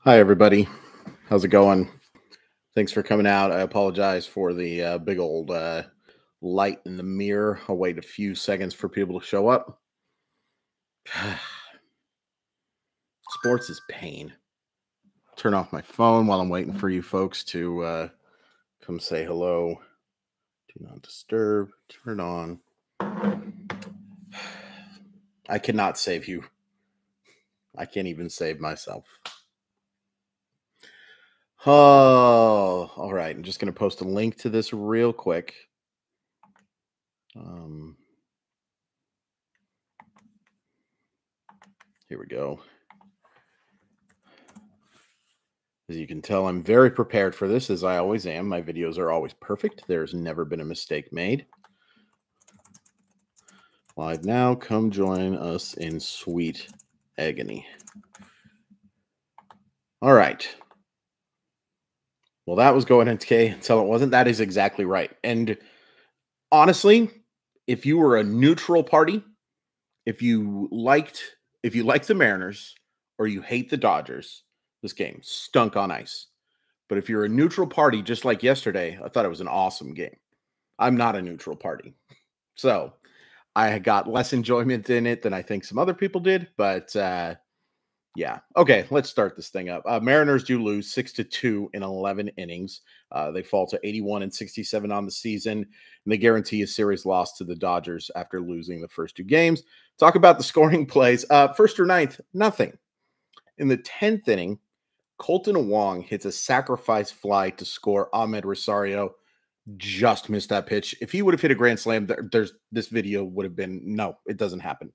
Hi, everybody. How's it going? Thanks for coming out. I apologize for the big old light in the mirror. I'll wait a few seconds for people to show up. Sports is pain. Turn off my phone while I'm waiting for you folks to come say hello. Do not disturb. Turn on. I cannot save you. I can't even save myself. Oh, all right. I'm just going to post a link to this real quick. Here we go. As you can tell, I'm very prepared for this, as I always am. My videos are always perfect. There's never been a mistake made. Live now. Come join us in sweet agony. All right. Well, that was going into until it wasn't. That is exactly right. And honestly, if you were a neutral party, if you liked the Mariners or you hate the Dodgers, this game stunk on ice. But if you're a neutral party, just like yesterday, I thought it was an awesome game. I'm not a neutral party. So I got less enjoyment in it than I think some other people did. But yeah. Okay, let's start this thing up. Mariners do lose 6-2 in 11 innings. They fall to 81-67 on the season, and they guarantee a series loss to the Dodgers after losing the first two games. Talk about the scoring plays. First or ninth, nothing. In the 10th inning, Colton Wong hits a sacrifice fly to score. Ahmed Rosario just missed that pitch. If he would have hit a grand slam, this video would have been, no, it doesn't happen.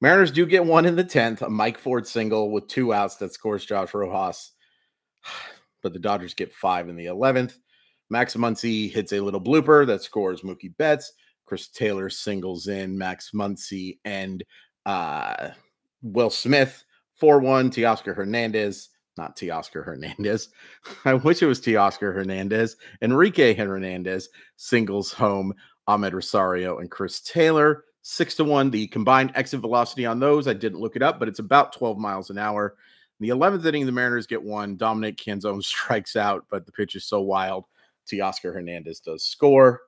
Mariners do get one in the 10th, a Mike Ford single with 2 outs that scores Josh Rojas. But the Dodgers get 5 in the 11th. Max Muncy hits a little blooper that scores Mookie Betts. Chris Taylor singles in Max Muncy and Will Smith. 4-1, Teoscar Hernandez. Not Teoscar Hernandez. I wish it was Teoscar Hernandez. Enrique Hernandez singles home Ahmed Rosario and Chris Taylor. 6-1. The combined exit velocity on those, I didn't look it up, but it's about 12 miles an hour. In the 11th inning, the Mariners get one. Dominic Canzone strikes out, but the pitch is so wild. Teoscar Hernandez does score.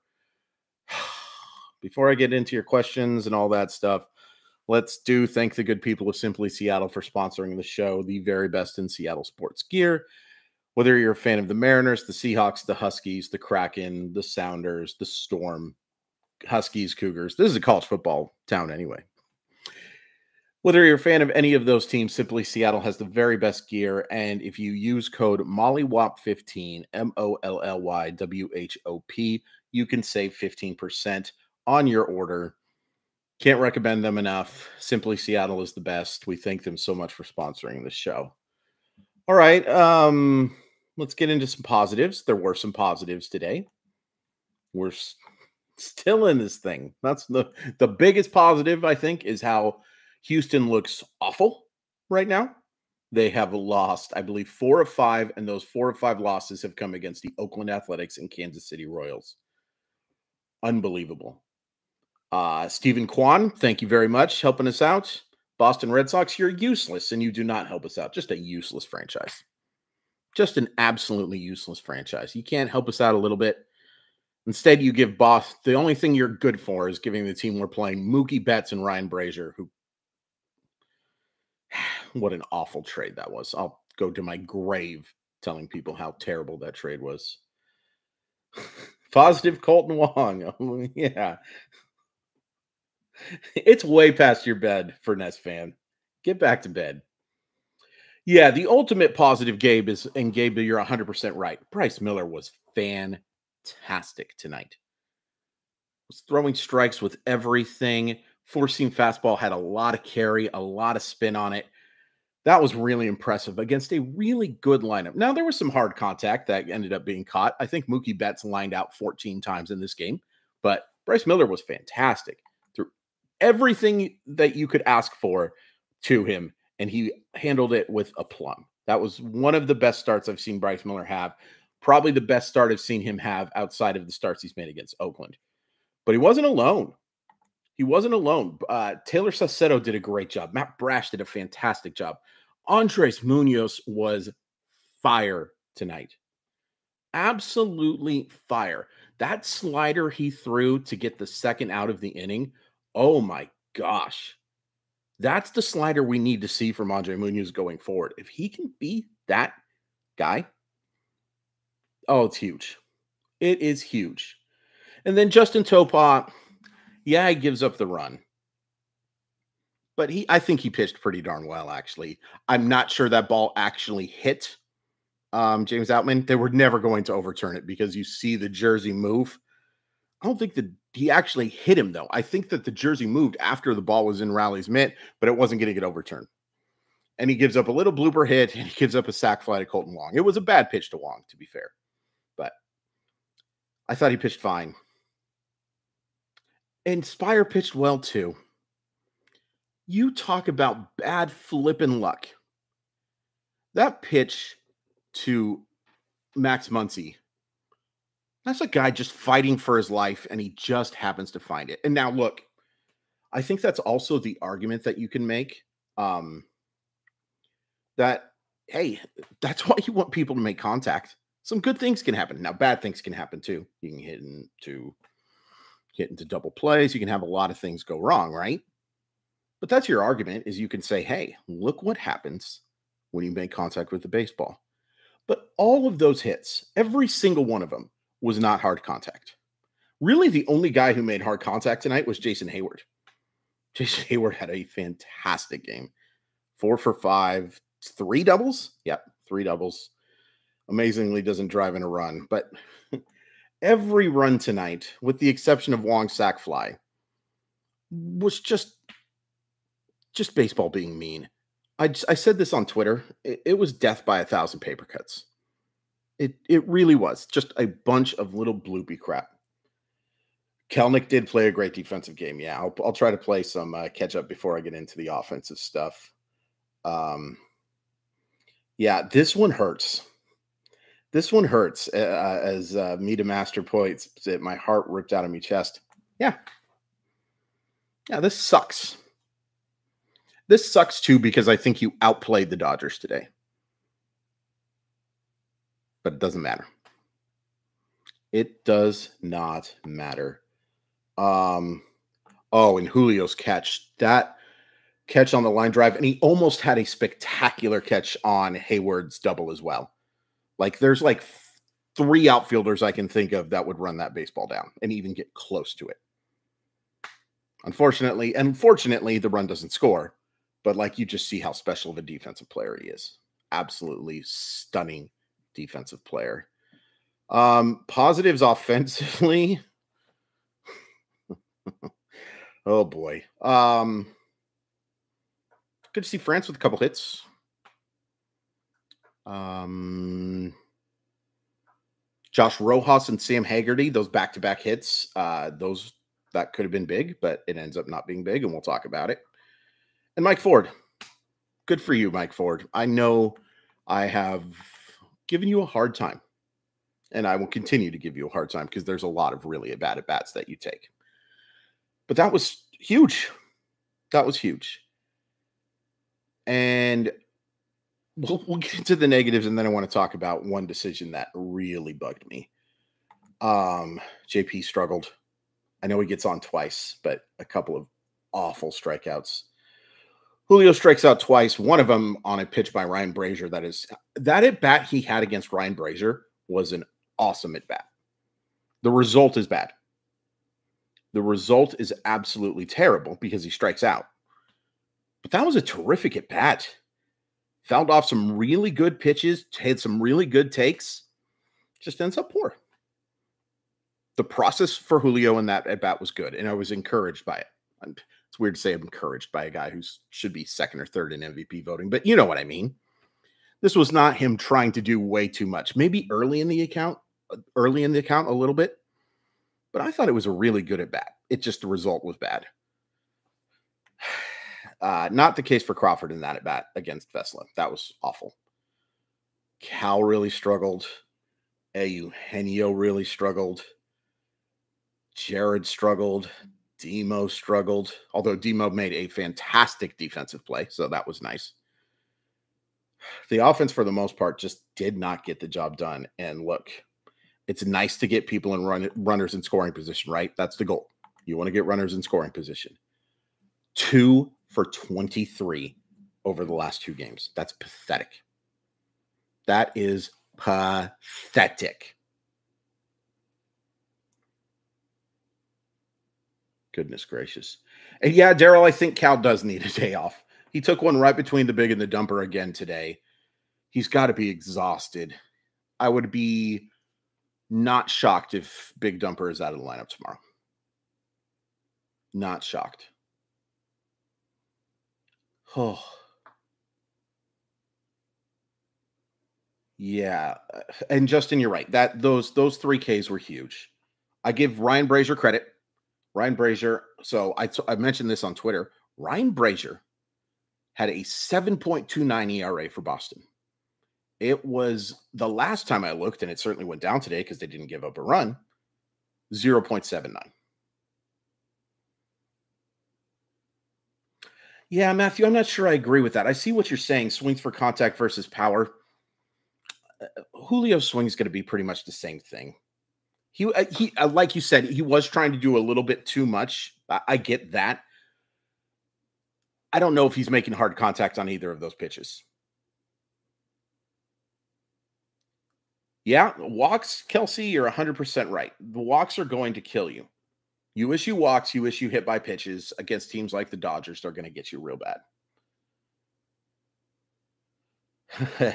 Before I get into your questions and all that stuff, let's thank the good people of Simply Seattle for sponsoring the show, the very best in Seattle sports gear. Whether you're a fan of the Mariners, the Seahawks, the Huskies, the Kraken, the Sounders, the Storm, Huskies, Cougars. This is a college football town anyway. Whether you're a fan of any of those teams, Simply Seattle has the very best gear. And if you use code MOLLYWOP15, MOLLYWHOP, you can save 15% on your order. Can't recommend them enough. Simply Seattle is the best. We thank them so much for sponsoring this show. All right. Let's get into some positives. There were some positives today. We're still in this thing. That's the biggest positive, I think, is how Houston looks awful right now. They have lost, I believe, 4 of 5, and those 4 of 5 losses have come against the Oakland Athletics and Kansas City Royals. Unbelievable. Stephen Kwan, thank you very much, helping us out. Boston Red Sox, you're useless, and you do not help us out. Just a useless franchise. Just an absolutely useless franchise. You can't help us out a little bit. Instead, you give the only thing you're good for is giving the team we're playing Mookie Betts and Ryan Brazier, who, what an awful trade that was. I'll go to my grave telling people how terrible that trade was. Positive Colton Wong. Oh, yeah. It's way past your bed, Furness fan. Get back to bed. Yeah, the ultimate positive, Gabe, you're 100% right. Bryce Miller was fantastic tonight. Was throwing strikes with everything. Four-seam fastball had a lot of carry, a lot of spin on it. That was really impressive against a really good lineup. Now, there was some hard contact that ended up being caught. I think Mookie Betts lined out 14 times in this game, but Bryce Miller was fantastic. Through everything that you could ask for to him, and he handled it with aplomb. That was one of the best starts I've seen Bryce Miller have. Probably the best start I've seen him have outside of the starts he's made against Oakland. But he wasn't alone. Taylor Sassetto did a great job. Matt Brash did a fantastic job. Andres Munoz was fire tonight. Absolutely fire. That slider he threw to get the second out of the inning. Oh my gosh. That's the slider we need to see from Andre Munoz going forward. If he can be that guy, oh, it's huge. It is huge. And then Justin Topa, yeah, he gives up the run. But I think he pitched pretty darn well, actually. I'm not sure that ball actually hit James Outman. They were never going to overturn it because you see the jersey move. I don't think that he actually hit him, though. I think that the jersey moved after the ball was in Rowley's mitt, but it wasn't going to get overturned. And he gives up a little blooper hit, and he gives up a sac fly to Colton Wong. It was a bad pitch to Wong, to be fair. But I thought he pitched fine. And Spire pitched well, too. You talk about bad flipping luck. That pitch to Max Muncy, that's a guy just fighting for his life, and he just happens to find it. And now, look, I think that's also the argument that you can make, that, hey, that's why you want people to make contact. Some good things can happen. Now, bad things can happen, too. You can get into double plays. You can have a lot of things go wrong, right? But that's your argument, is you can say, hey, look what happens when you make contact with the baseball. But all of those hits, every single one of them, was not hard contact. Really, the only guy who made hard contact tonight was Jason Hayward. Jason Hayward had a fantastic game. 4 for 5, 3 doubles? Yep, 3 doubles. Amazingly doesn't drive in a run. But every run tonight, with the exception of Wong's sac fly, was just baseball being mean. I said this on Twitter. It was death by 1,000 paper cuts. It really was. Just a bunch of little bloopy crap. Kelnick did play a great defensive game. Yeah, I'll try to play some catch up before I get into the offensive stuff. Yeah, this one hurts. This one hurts. As Mita Master points, my heart ripped out of my chest. Yeah, this sucks. This sucks too because I think you outplayed the Dodgers today. But it doesn't matter. It does not matter. And Julio's catch. That catch on the line drive, and he almost had a spectacular catch on Hayward's double as well. Like, there's like 3 outfielders I can think of that would run that baseball down and even get close to it. Unfortunately, the run doesn't score. But like, you just see how special of a defensive player he is. Absolutely stunning defensive player. Positives offensively. Oh boy. Good to see France with a couple hits. Josh Rojas and Sam Haggerty, those back-to-back hits, that could have been big, but it ends up not being big, and we'll talk about it. And Mike Ford. Good for you, Mike Ford. I know I have given you a hard time, and I will continue to give you a hard time because there's a lot of really bad at-bats that you take. But that was huge. That was huge. And we'll get into the negatives, and then I want to talk about one decision that really bugged me. JP struggled. I know he gets on twice, but a couple of awful strikeouts. Julio strikes out twice, one of them on a pitch by Ryan Brazier. That at-bat he had against Ryan Brazier was an awesome at-bat. The result is bad. The result is absolutely terrible because he strikes out. But that was a terrific at-bat. Fouled off some really good pitches, had some really good takes. Just ends up poor. The process for Julio in that at-bat was good, and I was encouraged by it. It's weird to say I'm encouraged by a guy who should be second or third in MVP voting, but you know what I mean. This was not him trying to do way too much. Maybe early in the account a little bit, but I thought it was a really good at-bat. It just, the result was bad. Not the case for Crawford in that at-bat against Vesla. That was awful. Cal really struggled. Eugenio really struggled. Jared struggled. Demo struggled, although Demo made a fantastic defensive play, so that was nice. The offense, for the most part, just did not get the job done. And look, it's nice to get people in runners in scoring position, right? That's the goal. You want to get runners in scoring position. 2 for 23 over the last 2 games. That's pathetic. That is pathetic. Goodness gracious. And yeah, Daryl, I think Cal does need a day off. He took one right between the big and the dumper again today. He's got to be exhausted. I would be not shocked if Big Dumper is out of the lineup tomorrow. Not shocked. Oh. Yeah. And Justin, you're right. Those 3 Ks were huge. I give Ryan Brazier credit. Ryan Brazier. So I mentioned this on Twitter. Ryan Brazier had a 7.29 ERA for Boston. It was the last time I looked, and it certainly went down today because they didn't give up a run, 0.79. Yeah, Matthew, I'm not sure I agree with that. I see what you're saying, swings for contact versus power. Julio's swing is going to be pretty much the same thing. He like you said, he was trying to do a little bit too much. I get that. I don't know if he's making hard contact on either of those pitches. Yeah, walks, Kelsey, you're 100% right. The walks are going to kill you. You issue walks, you issue hit by pitches against teams like the Dodgers, they're going to get you real bad.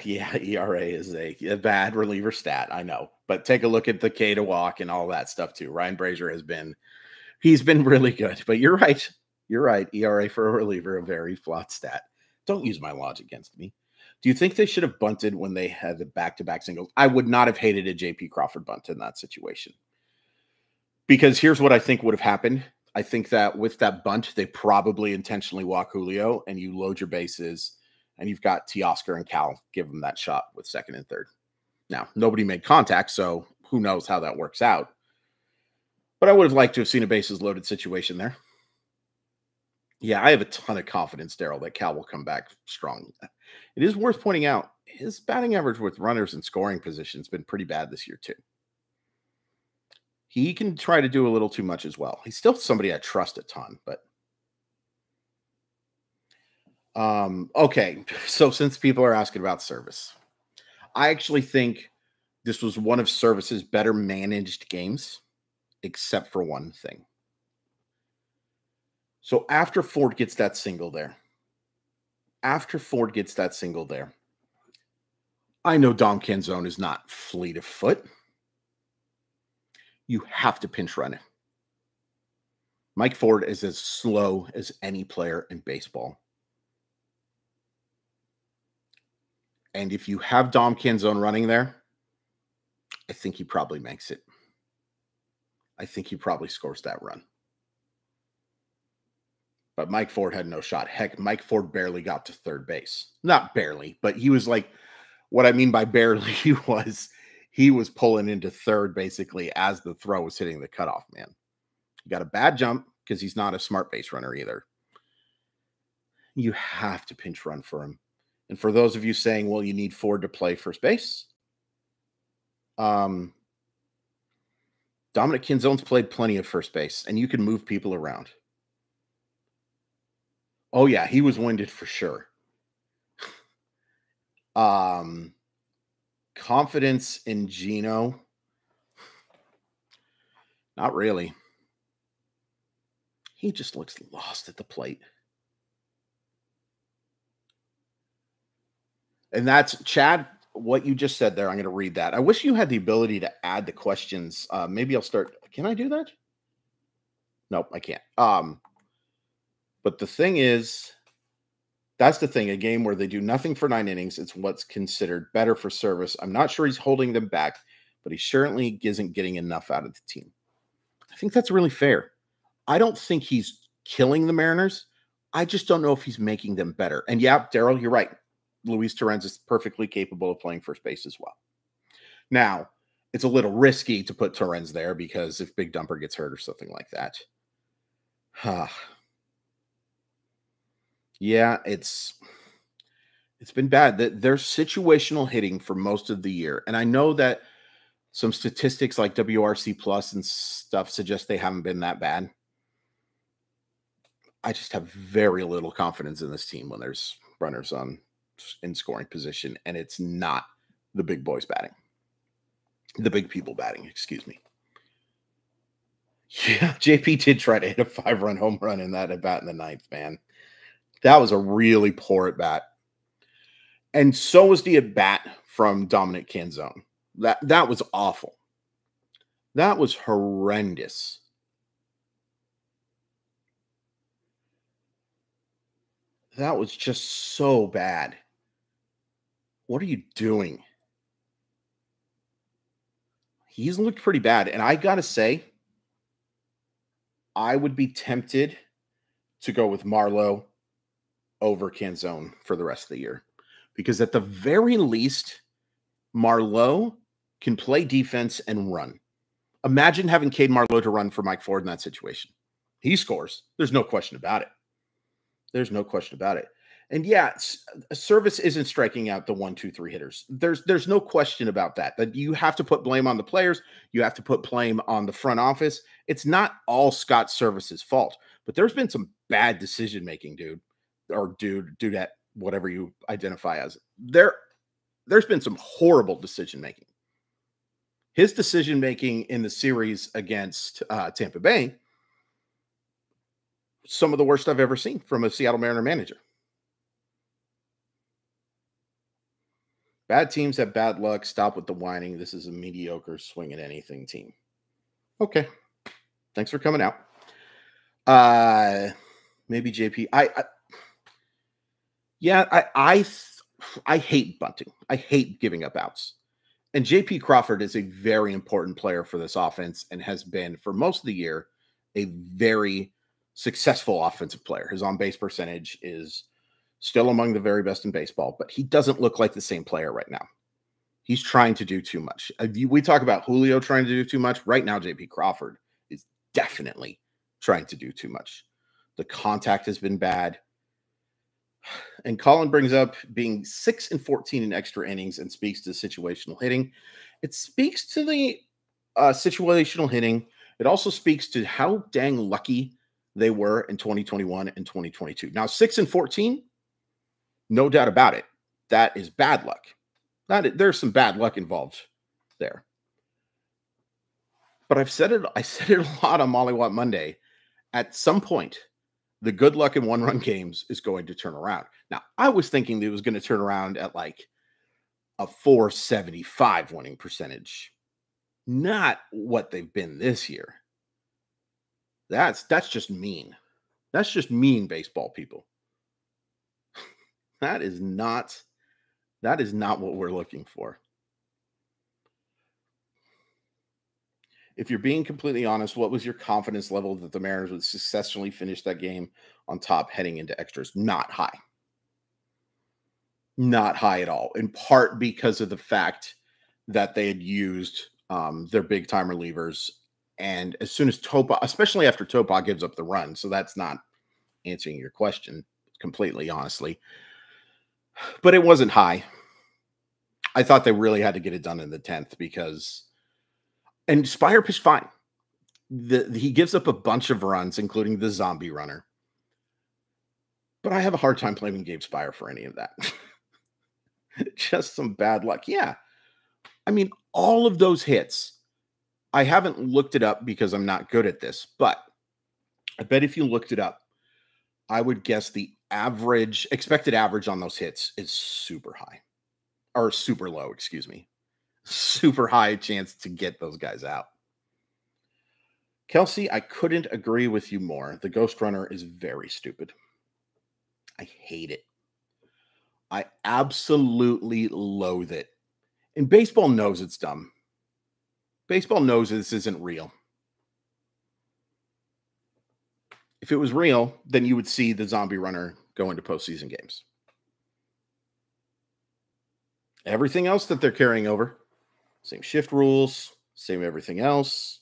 Yeah, ERA is a bad reliever stat, I know. But take a look at the K to walk and all that stuff too. Ryan Brazier he's been really good. But you're right. You're right. ERA for a reliever, a very flawed stat. Don't use my logic against me. Do you think they should have bunted when they had the back-to-back singles? I would not have hated a JP Crawford bunt in that situation. Because here's what I think would have happened. I think that with that bunt, they probably intentionally walk Julio and you load your bases and you've got Teoscar and Cal give them that shot with second and third. Now, nobody made contact, so who knows how that works out. But I would have liked to have seen a bases loaded situation there. Yeah, I have a ton of confidence, Daryl, that Cal will come back strong. It is worth pointing out his batting average with runners in scoring position has been pretty bad this year, too. He can try to do a little too much as well. He's still somebody I trust a ton, but okay. So since people are asking about Service, I actually think this was one of Service's better managed games, except for one thing. So after Ford gets that single there, I know Dom Canzone is not fleet of foot. You have to pinch run it. Mike Ford is as slow as any player in baseball. And if you have Dom Canzone running there, I think he probably makes it. I think he probably scores that run. But Mike Ford had no shot. Heck, Mike Ford barely got to third base. Not barely, but he was like, what I mean by barely he was pulling into third basically as the throw was hitting the cutoff, man. He got a bad jump because he's not a smart base runner either. You have to pinch run for him. And for those of you saying, well, you need Ford to play first base, Dominic Canzone's played plenty of first base, and you can move people around. Oh, yeah, he was winded for sure. Confidence in Gino? Not really. He just looks lost at the plate. And that's, Chad, what you just said there. I'm going to read that. I wish you had the ability to add the questions. Maybe I'll start. Can I do that? Nope, I can't. But the thing is, that's the thing. A game where they do nothing for 9 innings. It's what's considered better for Service. I'm not sure he's holding them back, but he certainly isn't getting enough out of the team. I think that's really fair. I don't think he's killing the Mariners. I just don't know if he's making them better. And yeah, Daryl, you're right. Luis Torrens is perfectly capable of playing first base as well. Now, it's a little risky to put Torrens there because if Big Dumper gets hurt or something like that. Yeah, it's It's been bad. There's situational hitting for most of the year. And I know that some statistics like WRC plus and stuff suggest they haven't been that bad. I just have very little confidence in this team when there's runners on in scoring position, and it's not the big boys batting. The big people batting, excuse me. Yeah, JP did try to hit a 5-run home run in that at bat in the ninth, man. That was a really poor at bat. And so was the at bat from Dominic Canzone. That was awful. That was horrendous. That was just so bad. What are you doing? He's looked pretty bad. And I got to say, I would be tempted to go with Marlowe over Canzone for the rest of the year. Because at the very least, Marlowe can play defense and run. Imagine having Cade Marlowe to run for Mike Ford in that situation. He scores. There's no question about it. There's no question about it. And yeah, Service isn't striking out the 1, 2, 3 hitters. There's no question about that. That you have to put blame on the players. You have to put blame on the front office. It's not all Scott Service's fault, but there's been some bad decision making, dude, or dudette, whatever you identify as. There's been some horrible decision making. His decision making in the series against Tampa Bay, some of the worst I've ever seen from a Seattle Mariner manager. Bad teams have bad luck. Stop with the whining. This is a mediocre swing at anything team. Okay. Thanks for coming out. Maybe JP. I hate bunting. I hate giving up outs. And JP Crawford is a very important player for this offense and has been for most of the year a very successful offensive player. His on-base percentage is still among the very best in baseball, but he doesn't look like the same player right now. He's trying to do too much. We talk about Julio trying to do too much. Right now, JP Crawford is definitely trying to do too much. The contact has been bad. And Colin brings up being 6-14 in extra innings and speaks to situational hitting. It speaks to the situational hitting. It also speaks to how dang lucky they were in 2021 and 2022. Now, 6-14, no doubt about it. That is bad luck. There's some bad luck involved there. But I said it a lot on Molly Watt Monday. At some point, the good luck in one-run games is going to turn around. Now, I was thinking it was going to turn around at like a 475 winning percentage. Not what they've been this year. That's just mean. That's just mean baseball, people. That is not what we're looking for. If you're being completely honest, what was your confidence level that the Mariners would successfully finish that game on top heading into extras? Not high. Not high at all. In part because of the fact that they had used their big time relievers. And as soon as Topa, especially after Topa gives up the run, so that's not answering your question completely, honestly. But it wasn't high. I thought they really had to get it done in the 10th because, and Spire pitched fine. He gives up a bunch of runs, including the zombie runner. But I have a hard time blaming Gabe Spire for any of that. Just some bad luck. Yeah. I mean, all of those hits, I haven't looked it up because I'm not good at this, but I bet if you looked it up, I would guess the expected average on those hits is super high. Or super low, excuse me. Super high chance to get those guys out. Kelsey, I couldn't agree with you more. The Ghost Runner is very stupid. I hate it. I absolutely loathe it. And baseball knows it's dumb. Baseball knows this isn't real. If it was real, then you would see the zombie runner go into postseason games. Everything else that they're carrying over, same shift rules, same everything else.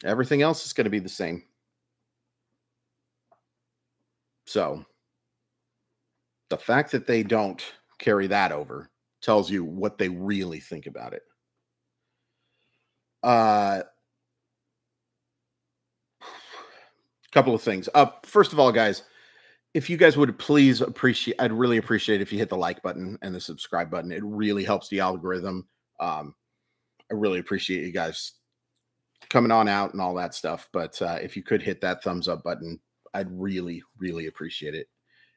Everything else is going to be the same. So, The fact that they don't carry that over tells you what they really think about it. Uh, couple of things. First of all, guys, if you guys would please I'd really appreciate if you hit the like button and the subscribe button. It really helps the algorithm. I really appreciate you guys coming on out and all that stuff. But if you could hit that thumbs up button, I'd really, really appreciate it.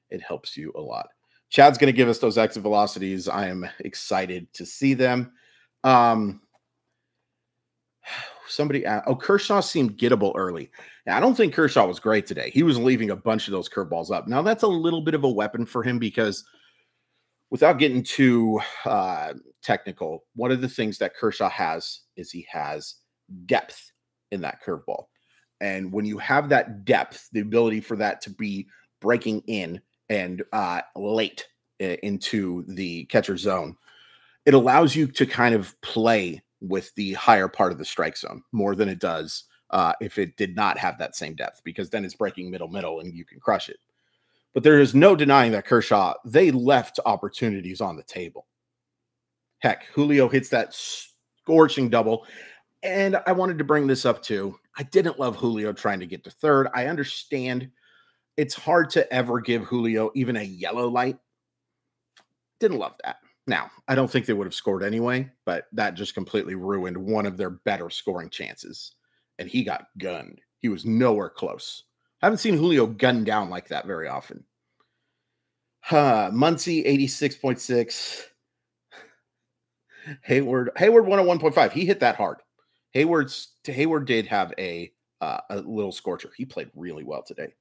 It helps you a lot. Chad's going to give us those exit velocities. I am excited to see them. Kershaw seemed gettable early. Now, I don't think Kershaw was great today. He was leaving a bunch of those curveballs up. Now, that's a little bit of a weapon for him because without getting too technical, one of the things that Kershaw has is he has depth in that curveball. And when you have that depth, the ability for that to be breaking in and late into the catcher zone, it allows you to kind of play with the higher part of the strike zone more than it does if it did not have that same depth, because then it's breaking middle and you can crush it. But there is no denying that Kershaw, they left opportunities on the table. Heck, Julio hits that scorching double. And I wanted to bring this up too. I didn't love Julio trying to get to third. I understand it's hard to ever give Julio even a yellow light. Didn't love that. Now, I don't think they would have scored anyway, but that just completely ruined one of their better scoring chances. And he got gunned. He was nowhere close. I haven't seen Julio gunned down like that very often. Muncy, 86.6. Hayward 101.5. He hit that hard. Hayward did have a little scorcher. He played really well today.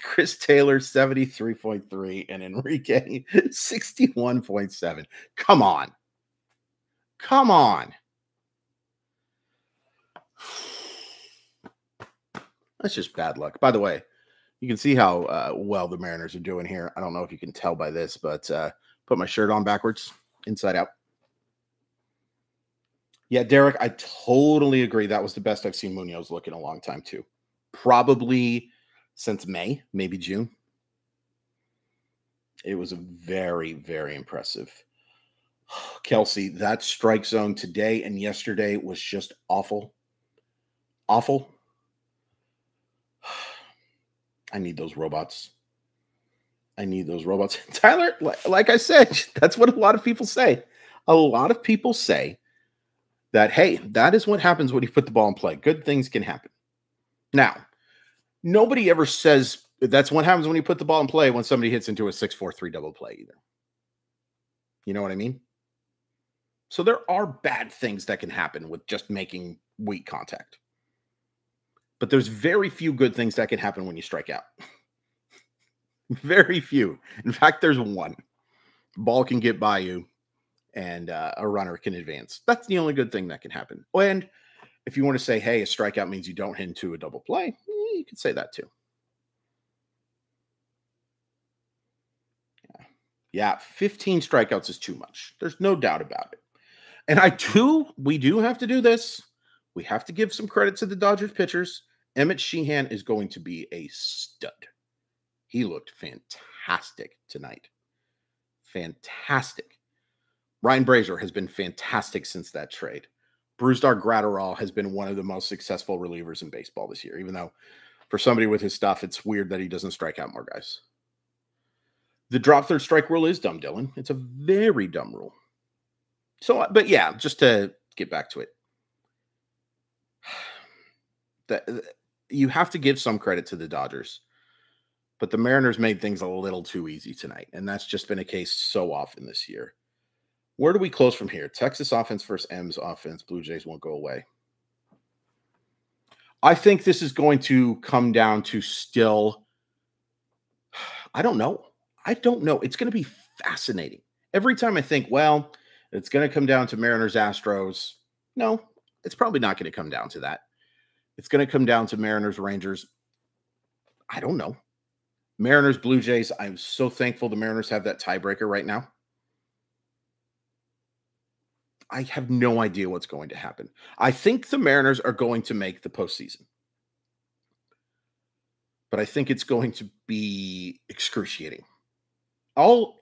Chris Taylor, 73.3, and Enrique, 61.7. Come on. That's just bad luck. By the way, you can see how well the Mariners are doing here. I don't know if you can tell by this, but put my shirt on backwards, inside out. Yeah, Derek, I totally agree. That was the best I've seen Munoz look in a long time, too. Probably since May, maybe June. It was very, very impressive. Kelsey, that strike zone today and yesterday was just awful. Awful. I need those robots. Tyler, like I said, that's what a lot of people say. A lot of people say that, hey, that is what happens when you put the ball in play. Good things can happen. Now, nobody ever says that's what happens when you put the ball in play when somebody hits into a 6-4-3 double play either. You know what I mean? So there are bad things that can happen with just making weak contact. But there's very few good things that can happen when you strike out. Very few. In fact, there's one. Ball can get by you and a runner can advance. That's the only good thing that can happen. And if you want to say, hey, a strikeout means you don't hit into a double play, you could say that too. Yeah, 15 strikeouts is too much. There's no doubt about it. And we do have to do this. We have to give some credit to the Dodgers pitchers. Emmett Sheehan is going to be a stud. He looked fantastic tonight. Fantastic. Ryan Brazier has been fantastic since that trade. Brusdar Graterol has been one of the most successful relievers in baseball this year, even though for somebody with his stuff, it's weird that he doesn't strike out more guys. The drop third strike rule is dumb, Dylan. It's a very dumb rule. So, but yeah, just to get back to it, you have to give some credit to the Dodgers, but the Mariners made things a little too easy tonight, and that's just been a case so often this year. Where do we close from here? Texas offense versus M's offense. Blue Jays won't go away. I think this is going to come down to still, I don't know. It's going to be fascinating. Every time I think, well, it's going to come down to Mariners Astros. No, it's probably not going to come down to that. It's going to come down to Mariners Rangers. I don't know. Mariners Blue Jays. I'm so thankful the Mariners have that tiebreaker right now. I have no idea what's going to happen. I think the Mariners are going to make the postseason. but I think it's going to be excruciating.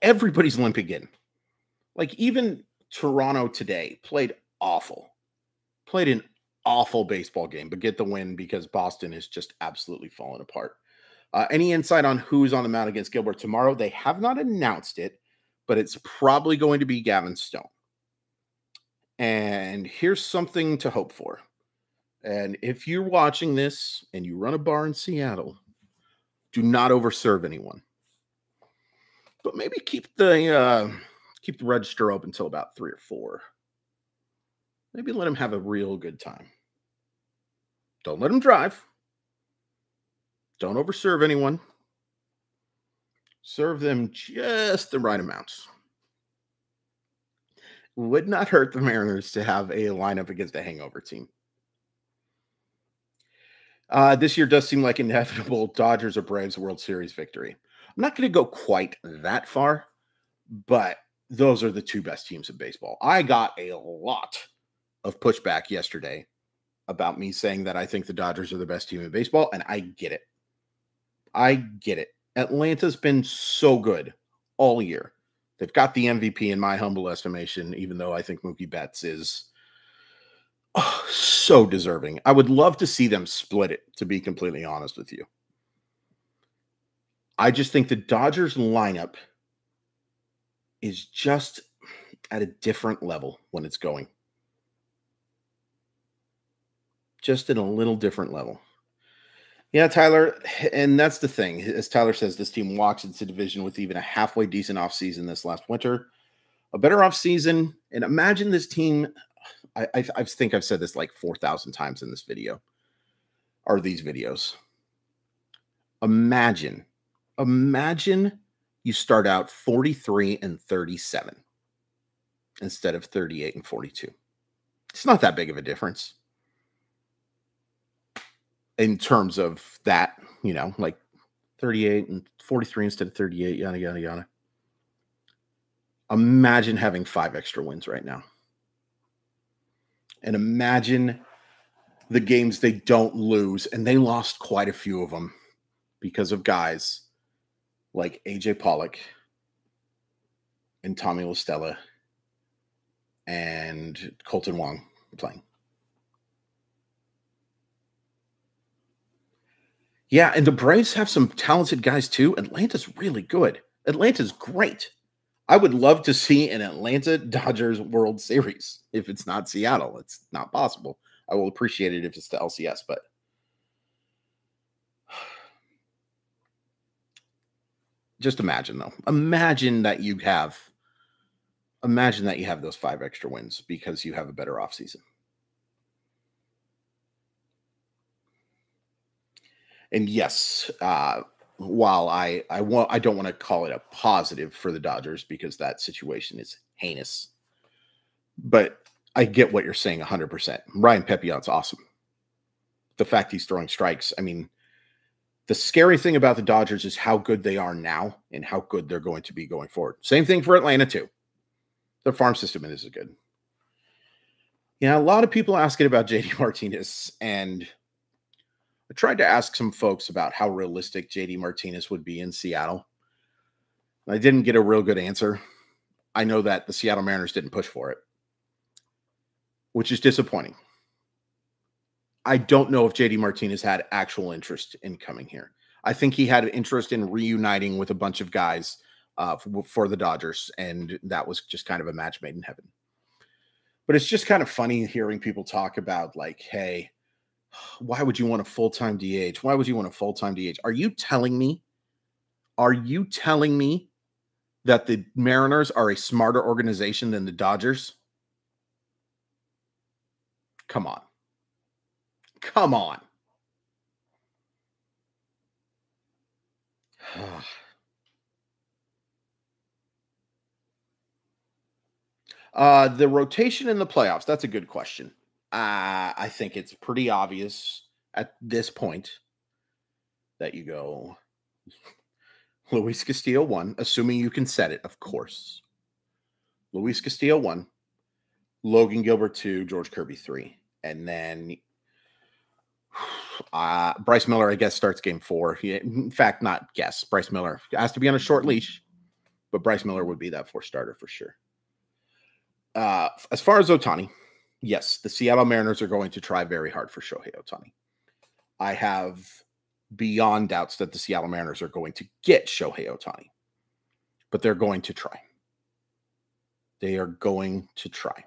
Everybody's limping in. Like even Toronto today played awful. Played an awful baseball game, but get the win because Boston is just absolutely falling apart. Any insight on who's on the mound against Gilbert tomorrow? They have not announced it, but it's probably going to be Gavin Stone. And here's something to hope for. And if you're watching this and you run a bar in Seattle, do not overserve anyone. But maybe keep the register open until about 3 or 4. Maybe let him have a real good time. Don't let him drive. Don't overserve anyone. Serve them just the right amounts. Would not hurt the Mariners to have a lineup against a hangover team. This year does seem like inevitable Dodgers or Braves World Series victory. I'm not going to go quite that far, but those are the two best teams in baseball. I got a lot of pushback yesterday about me saying that I think the Dodgers are the best team in baseball, and I get it. I get it. Atlanta's been so good all year. They've got the MVP in my humble estimation, even though I think Mookie Betts is so deserving. I would love to see them split it, to be completely honest with you. I just think the Dodgers lineup is just at a different level when it's going. Just at a little different level. Yeah, Tyler, and that's the thing. As Tyler says, this team walks into division with even a halfway decent offseason this last winter. A better offseason, and imagine this team. I think I've said this like 4,000 times in this video, or these videos. Imagine you start out 43-37 instead of 38-42. It's not that big of a difference in terms of that, like 38-43 instead of 38, yada, yada, yada. Imagine having 5 extra wins right now. And imagine the games they don't lose, and they lost quite a few of them because of guys like AJ Pollock and Tommy La Stella and Colton Wong playing. Yeah, and the Braves have some talented guys too. Atlanta's really good. Atlanta's great. I would love to see an Atlanta Dodgers World Series. If it's not Seattle, it's not possible. I will appreciate it if it's the LCS, but just imagine though. Imagine that you have those 5 extra wins because you have a better offseason. And yes, while I don't want to call it a positive for the Dodgers because that situation is heinous, but I get what you're saying 100%. Ryan Pepion's awesome. The fact he's throwing strikes. I mean, the scary thing about the Dodgers is how good they are now and how good they're going to be going forward. Same thing for Atlanta too. Their farm system is good. Yeah, a lot of people asking about JD Martinez, and I tried to ask some folks about how realistic JD Martinez would be in Seattle. I didn't get a real good answer. I know that the Seattle Mariners didn't push for it, which is disappointing. I don't know if JD Martinez had actual interest in coming here. I think he had an interest in reuniting with a bunch of guys for the Dodgers, and that was just kind of a match made in heaven. But it's just kind of funny hearing people talk about like, hey, why would you want a full-time DH? Why would you want a full-time DH? Are you telling me that the Mariners are a smarter organization than the Dodgers? Come on. The rotation in the playoffs, that's a good question. I think it's pretty obvious at this point that you go Luis Castillo 1, assuming you can set it, of course. Luis Castillo 1, Logan Gilbert 2, George Kirby 3. And then Bryce Miller, I guess, starts game 4. In fact, not guess. Bryce Miller has to be on a short leash, but Bryce Miller would be that 4th starter for sure. As far as Ohtani, yes, the Seattle Mariners are going to try very hard for Shohei Ohtani. I have beyond doubts that the Seattle Mariners are going to get Shohei Ohtani, but they're going to try. They are going to try.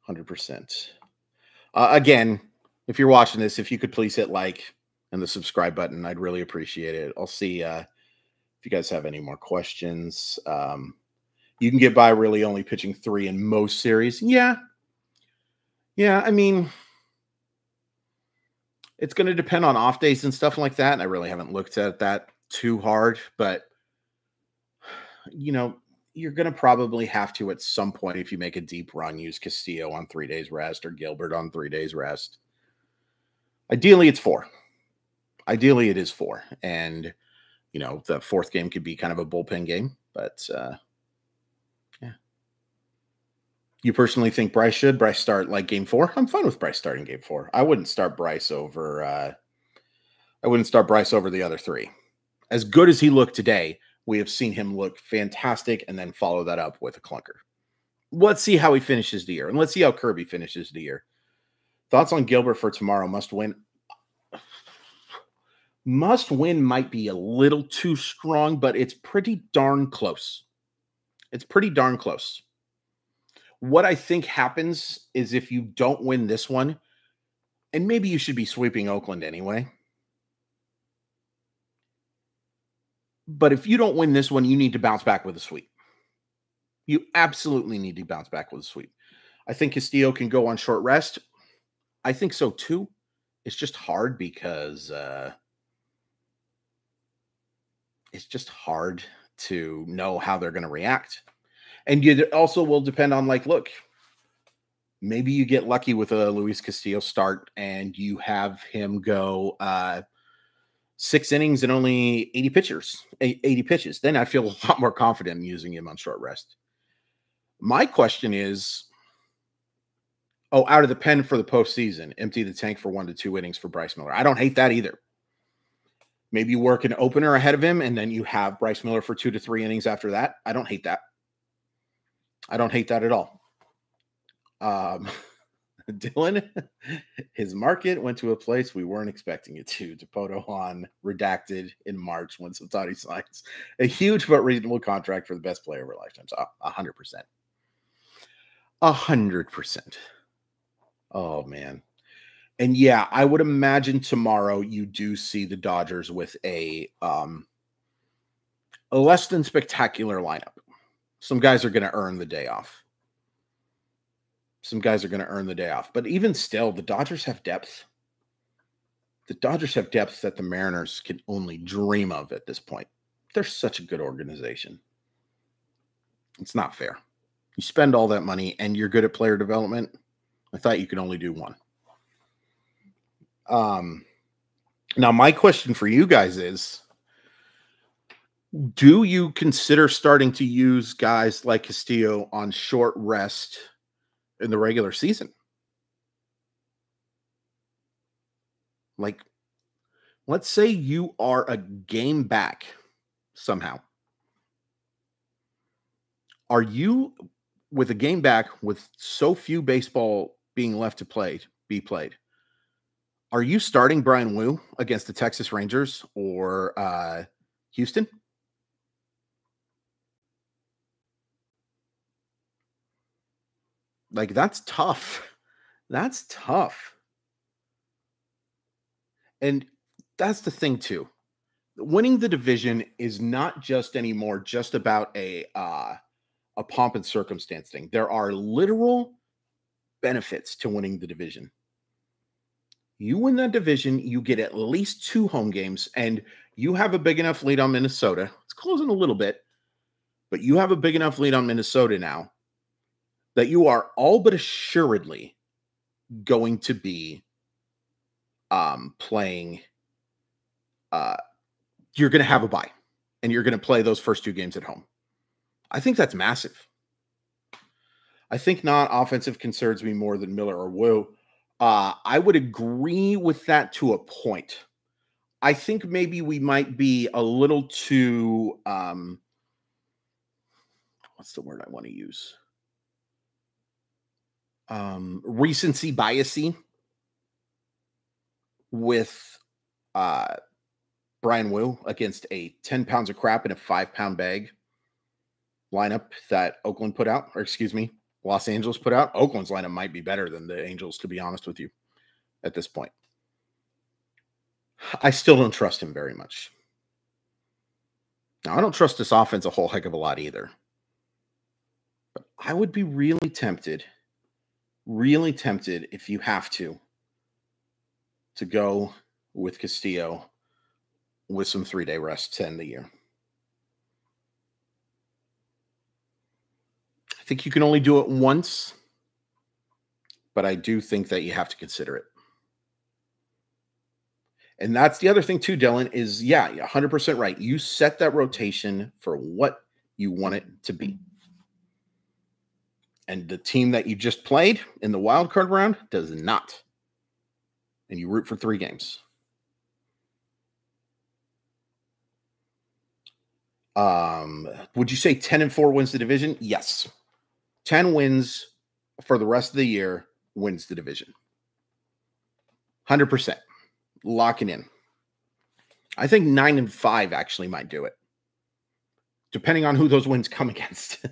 100%. Again, if you're watching this, if you could please hit like and the subscribe button, I'd really appreciate it. I'll see if you guys have any more questions. You can get by really only pitching 3 in most series. Yeah. I mean, it's going to depend on off days and stuff like that. And I really haven't looked at that too hard, but you're going to probably have to at some point, if you make a deep run, use Castillo on 3 days rest or Gilbert on 3 days rest. Ideally, it's 4. Ideally, it is 4. And, the 4th game could be kind of a bullpen game, but yeah. You personally think Bryce start like game 4? I'm fine with Bryce starting game 4. I wouldn't start Bryce over the other 3. As good as he looked today, we have seen him look fantastic and then follow that up with a clunker. Let's see how he finishes the year, and let's see how Kirby finishes the year. Thoughts on Gilbert for tomorrow? Must win. Must win might be a little too strong, but it's pretty darn close. It's pretty darn close. What I think happens is if you don't win this one, and maybe you should be sweeping Oakland anyway, but if you don't win this one, you need to bounce back with a sweep. You absolutely need to bounce back with a sweep. I think Castillo can go on short rest. I think so too. It's just hard because it's just hard to know how they're going to react. And it also will depend on, look, maybe you get lucky with a Luis Castillo start and you have him go 6 innings and only 80 pitches. Then I feel a lot more confident in using him on short rest. My question is, out of the pen for the postseason, empty the tank for 1 to 2 innings for Bryce Miller. I don't hate that either. Maybe you work an opener ahead of him and then you have Bryce Miller for 2 to 3 innings after that. I don't hate that. I don't hate that at all. Dylan, his market went to a place we weren't expecting it to. Dipoto on redacted in March when Ohtani signs a huge but reasonable contract for the best player of our lifetimes. 100%. 100%. Oh, man. And yeah, I would imagine tomorrow you do see the Dodgers with a less than spectacular lineup. Some guys are going to earn the day off. But even still, the Dodgers have depth. The Dodgers have depth that the Mariners can only dream of at this point. They're such a good organization. It's not fair. You spend all that money and you're good at player development. I thought you could only do one. Now, my question for you guys is, do you consider starting to use guys like Castillo on short rest in the regular season? Let's say you are a game back somehow. Are you, with a game back with so few baseball being left to be played, are you starting Brian Wu against the Texas Rangers or Houston? That's tough. That's tough. And that's the thing too. Winning the division is not just anymore just about a pomp and circumstance thing. There are literal benefits to winning the division. You win that division, you get at least 2 home games, and you have a big enough lead on Minnesota. It's closing a little bit, but you have a big enough lead on Minnesota now that you are all but assuredly going to be playing. You're going to have a bye, and you're going to play those first 2 games at home. I think that's massive. I think non-offensive concerns me more than Miller or Wu. I would agree with that to a point. I think maybe we might be a little too what's the word I want to use? Recency biasy with uh Brian Wu against a 10 pounds of crap in a 5-pound bag lineup that Oakland put out, or excuse me, Los Angeles put out. Oakland's lineup might be better than the Angels, to be honest with you, at this point. I still don't trust him very much. Now, I don't trust this offense a whole heck of a lot either. But I would be really tempted if you have to go with Castillo with some 3-day rest to end the year. I think you can only do it once, but I do think that you have to consider it. And that's the other thing too, Dylan, is yeah, 100% right. You set that rotation for what you want it to be. And the team that you just played in the wild card round does not. And you root for 3 games. Would you say 10-4 wins the division? Yes. 10 wins for the rest of the year wins the division. 100%. Lock it in. I think 9-5 actually might do it, depending on who those wins come against.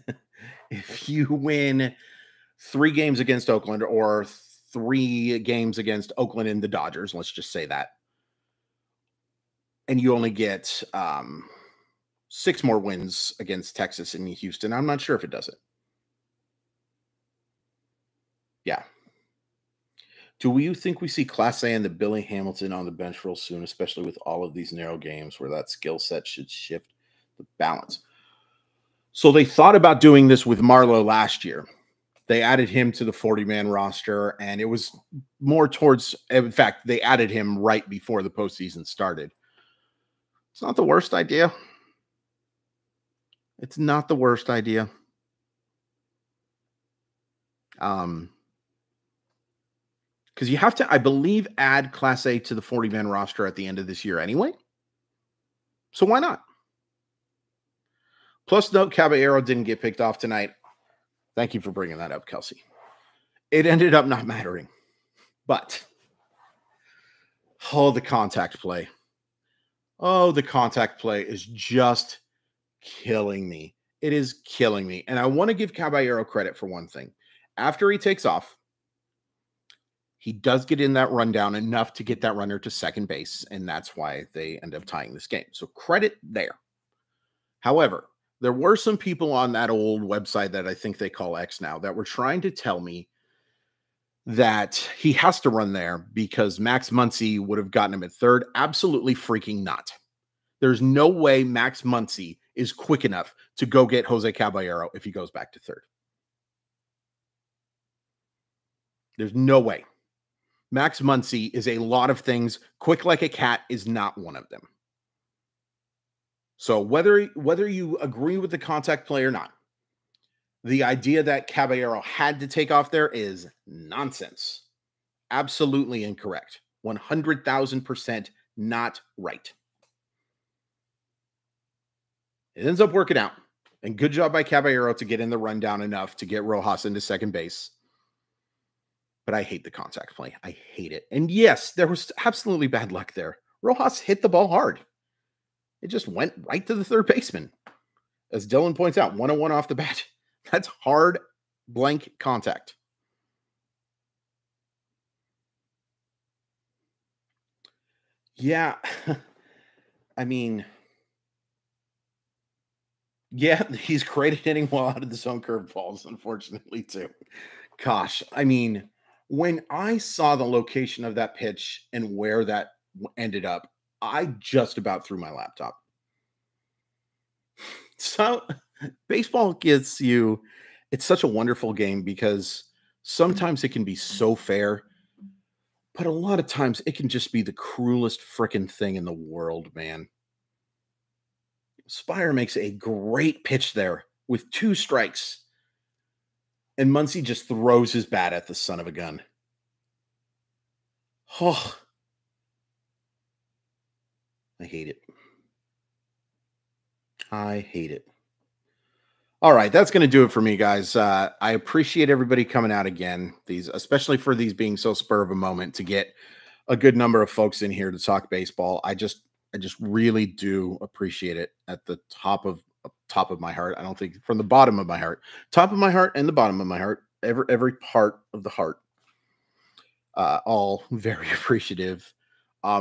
If you win 3 games against Oakland or 3 games against Oakland and the Dodgers, let's just say that, and you only get 6 more wins against Texas and Houston, I'm not sure if it does it. Yeah. Do you think we see Class A and the Billy Hamilton on the bench real soon, especially with all of these narrow games where that skill set should shift the balance? So they thought about doing this with Marlowe last year. They added him to the 40-man roster, and it was more towards, in fact, they added him right before the postseason started. It's not the worst idea. It's not the worst idea. Because you have to, I believe, add Class A to the 40-man roster at the end of this year anyway. So why not? Plus, note Caballero didn't get picked off tonight. Thank you for bringing that up, Kelsey. It ended up not mattering. But, the contact play. The contact play is just killing me. It is killing me. And I want to give Caballero credit for one thing. After he takes off, he does get in that rundown enough to get that runner to second base, and that's why they end up tying this game. So credit there. However, there were some people on that old website that I think they call X now that were trying to tell me that he has to run there because Max Muncy would have gotten him at third. Absolutely freaking not. There's no way Max Muncy is quick enough to go get Jose Caballero if he goes back to third. There's no way. Max Muncy is a lot of things. Quick like a cat is not one of them. So whether you agree with the contact play or not, the idea that Caballero had to take off there is nonsense. Absolutely incorrect. 100,000% not right. It ends up working out. And good job by Caballero to get in the rundown enough to get Rojas into second base. But I hate the contact play. I hate it. And yes, there was absolutely bad luck there. Rojas hit the ball hard. It just went right to the third baseman. As Dylan points out, 101 off the bat. That's hard blank contact. Yeah. I mean, yeah, he's great at hitting well out of the zone curveballs, unfortunately, too. Gosh, I mean, when I saw the location of that pitch and where that ended up, I just about threw my laptop. So baseball gets you, it's such a wonderful game because sometimes it can be so fair, but a lot of times it can just be the cruelest freaking thing in the world, man. Spire makes a great pitch there with 2 strikes. And Muncy just throws his bat at the son of a gun. Oh, I hate it. I hate it. All right, that's going to do it for me, guys. I appreciate everybody coming out again. These, especially for these being so spur of a moment, to get a good number of folks in here to talk baseball. I just really do appreciate it at the top of my heart. I don't think from the bottom of my heart, top of my heart, and the bottom of my heart, every part of the heart, all very appreciative.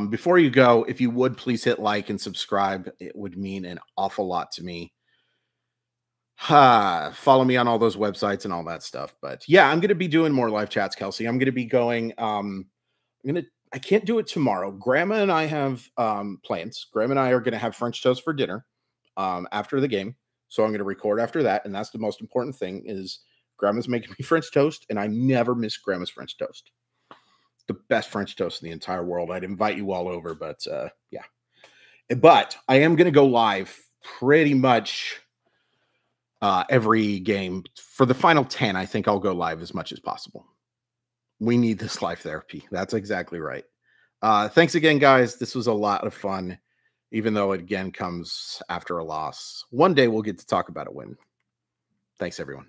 Before you go, if you would please hit like and subscribe, it would mean an awful lot to me. Follow me on all those websites and all that stuff. But yeah, I'm gonna be doing more live chats, Kelsey. I'm gonna be going. I'm gonna. I can't do it tomorrow. Grandma and I have plans. Grandma and I are gonna have French toast for dinner after the game. So I'm gonna record after that, and that's the most important thing. Is Grandma's making me French toast, and I never miss Grandma's French toast. The best French toast in the entire world. I'd invite you all over, but yeah. But I am gonna go live pretty much every game for the final 10. I think I'll go live as much as possible. We need this live therapy. That's exactly right. Thanks again, guys. This was a lot of fun, even though it again comes after a loss. One day we'll get to talk about a win. Thanks, everyone.